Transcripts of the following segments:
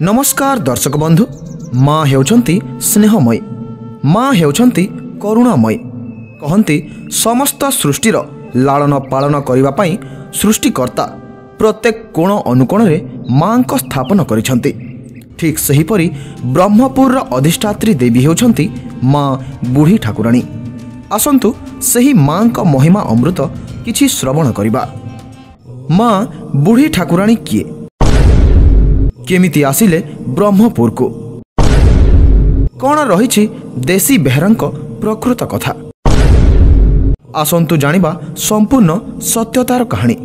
नमस्कार दर्शक बंधु। माँ हेउछंती स्नेहमयी, माँ हेउछंती करुणामयी। कहती समस्त सृष्टिर लालन पालन करने पाई सृष्टिकर्ता प्रत्येक कोण अनुकोण रे माँ को स्थापन करिछंती। ठीक सेहीपरि ब्रह्मपुर अधिष्ठात्री देवी हेउछंती माँ बुढ़ी ठाकुराणी। आसंतु सही माँ को महिमा अमृत किछि श्रवण करिबा। माँ बुढ़ी ठाकुराणी किए, केमिति आसिले ब्रह्मपुर को, कौन रही देसी बेहरांक प्रकृत कथा। आसंतु जानिबा संपूर्ण सत्यतार कहानी।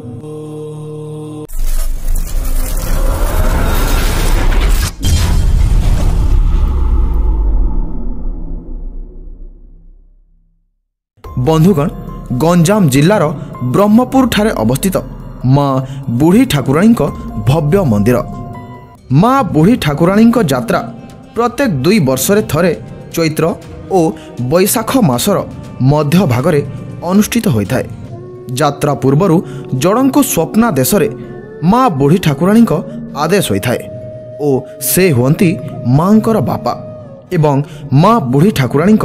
बंधुगण, गंजाम जिल्लार ब्रह्मपुर ठारे अवस्थित माँ बुढ़ी ठाकुराणी भव्य मंदिर। माँ बुढ़ी ठाकुराणी यात्रा प्रत्येक 2 वर्षरे थरे चैत्र और बैशाख मासर मध्य भागरे अनुष्ठित होता है। यात्रा पूर्वर जड़ों को स्वप्नादेश माँ बुढ़ी ठाकुराणी आदेश होता है और से हुंती माँकर बापा। एवं माँ बुढ़ी ठाकुराणी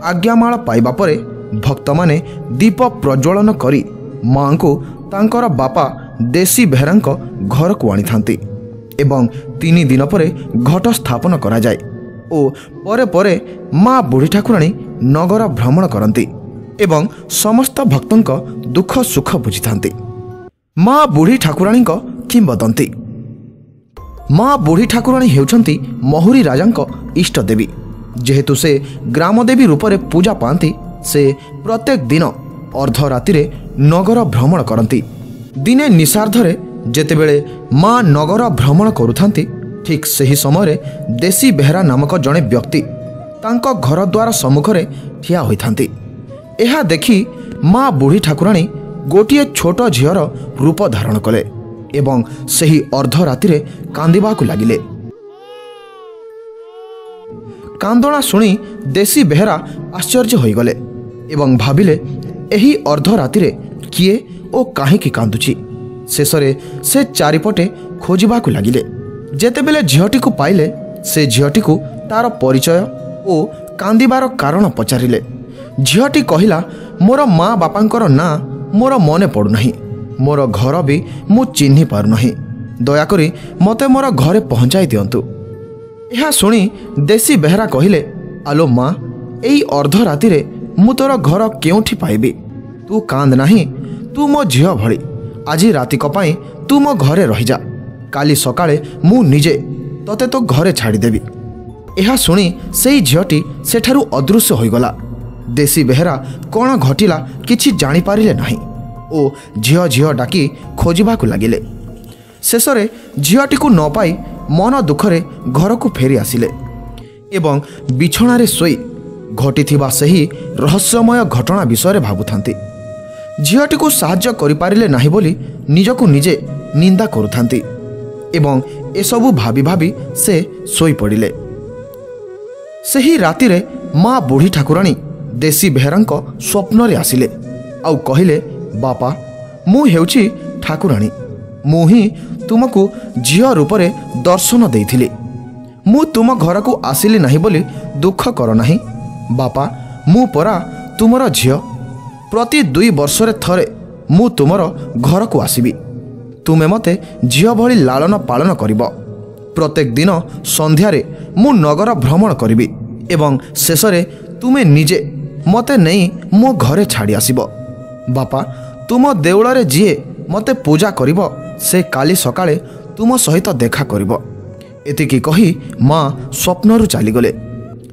आज्ञामाल पाइबा परे भक्त माने दीप प्रज्वलन करी माँ को तांकर बापा देसी बेहरांक घर को आनी थांती एवं 3 दिन पर घट स्थापन करा जाए और परे परे माँ बुढ़ी ठाकुराणी नगर भ्रमण करती एवं समस्त भक्तों दुख सुख बुझी थांती। माँ बुढ़ी ठाकुराणी किंवदंती। माँ बुढ़ी ठाकुराणी हेउछंती महुरी राजांक इष्ट देवी। जेहेतु से ग्रामदेवी रूप से पूजा पाती, से प्रत्येक दिन अर्धराति नगर भ्रमण करती। दिने निशार्धरे जेतेबेले माँ नगर भ्रमण करुथांती, ठीक सही समय देसी बेहरा नामक जड़े व्यक्ति तांको घर द्वार सम्मुखरे ठिया होइथांती। एहा देखी माँ बुढ़ी ठाकुराणी गोटिए छोट झीर रूप धारण कले एवं सही अर्धराति कांदिबाकु लागिले। कांदणा शुणी देसी बेहरा आश्चर्य होइगले एवं भाविले एही अर्धराति किए ओ काहेकि कांदुची। शेषरे से चारिपटे खोजिबाकु लागिले। जेतेबेले झीटी को पाइले, से झीटी को तार परिचय और कांदिबार कारण पचारिले। झीटी कहिला, मोर माँ बापांकर ना मोर मने पड़ुनाही, मोर घर भी मु चिन्हि पारुनाही, दयाकरी मते मोर घरे पहुँचाई दियंतु। यह शुणी देसी बेहरा कहिले, आलो माँ, एई अर्धराति मु तोर घर केउठी पाइबी? तू कांद नाही, तू मो झील भली। आज रातिक पाई तू मो घरे रही जा, काली सकाळे मु निजे तते तो घरे छाड़ीदेवी। यह शुणी से झीटी सेठारु अदृश्य होइगला। देसी बेहरा कौन घटिला किछि जानी पारिले नाही ओ झील झील डाकी खोजिबाकु लागिले। शेषरे झीटी को न पाई मन दुखरे घर को फेरी आसिले एवं बिछणारे सोई घटिथिबा सही रहस्यमय घटना विषय भाबुथांती। झीटी को साहाय्य करिपारिले नाही बोली निजकु निजे निंदा करुथांती एवं एसबु भाबी भाबी से सोई पड़िले। सही रातिरे माँ बुढ़ी ठाकुराणी देसी बेहरांक स्वप्न रे आसिले आउ कहिले, बापा, मु हेउची ठाकुराणी, मु ही तुमको झील रूपरे दर्शन देइथिली। मु तुम घर को आसिली नाही बोली दुख कर नाही। बापा, मु परा तुमर झील। प्रति 2 वर्षरे थरे मु तुमर घर को आसिबी। तुमे मते झील भली लालन पालन करिब। प्रत्येक दिन संध्यारे मु नगर भ्रमण करिबी एवं शेषरे तुमे निजे मते नहीं मो घरे छाड़ी आसिब। बापा, तुम देउଳରେ जिए मते पूजा करिब, से काली सकाळे तुम सहित देखा करिब। एतिकी कही माँ स्वप्नरु चलीगले।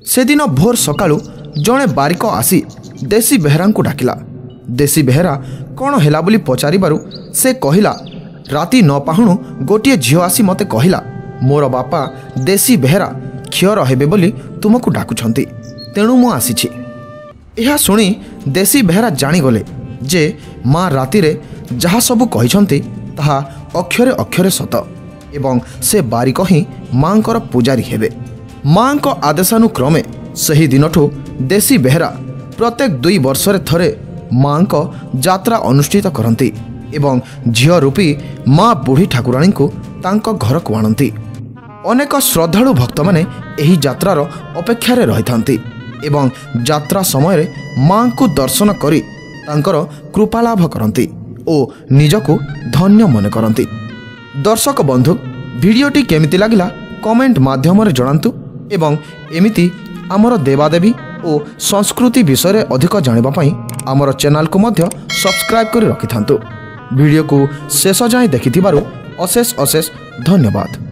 से दिन भोर सकाळु जड़े बारिक आसी देसी बेहरा को डाकिला। देसी बेहरा कौन हैला बोली पचारिबारु से कहिला, राति 9 पाहुणु गोटिए झील आसी मते कहिला, मोर बापा देसी बेहरा क्षीर हेबे बोली तुमको डाकुछंती, तेणु मु आसीछि। यह शुणी देसी बेहरा जानीगले जे माँ रातिरे जहा सबु कहिछंती ताहा अक्षरे अक्षरे सत एवं से बारिक ही माँकर पूजारी हेबे। माँको आदेशानुक्रमे सही दिनठू देसी बेहरा प्रत्येक 2 वर्षरे थरे माँ को यात्रा अनुष्ठित करती एवं झील रूपी माँ बुढ़ी ठाकुराणी को तांको घर को आणती ଅନେକ ଶ୍ରଦ୍ଧାଳୁ ଭକ୍ତମାନେ ଏହି ଯାତ୍ରାର ଅପେକ୍ଷାରେ ରହିଥାନ୍ତି ଏବଂ ଯାତ୍ରା ସମୟରେ ମାଙ୍କୁ ଦର୍ଶନ କରି ତାଙ୍କର କୃପା ଲାଭ କରନ୍ତି ଓ ନିଜକୁ ଧନ୍ୟ ମନେ କରନ୍ତି। ଦର୍ଶକ ବନ୍ଧୁ, ଭିଡ଼ିଓଟି କେମିତି ଲାଗିଲା କମେଣ୍ଟ ମାଧ୍ୟମରେ ଜଣାନ୍ତୁ ଏବଂ ଏମିତି ଆମର ଦେବାଦେବୀ ଓ ସଂସ୍କୃତି ବିଷୟରେ ଅଧିକ ଜାଣିବା ପାଇଁ ଆମର ଚ୍ୟାନେଲକୁ ମଧ୍ୟ ସବସ୍କ୍ରାଇବ୍ କରି ରଖିଥାନ୍ତୁ। ଭିଡ଼ିଓକୁ ଶେଷ ଯାଏଁ ଦେଖିଥିବାରୁ ଅଶେଷ ଅଶେଷ ଧନ୍ୟବାଦ।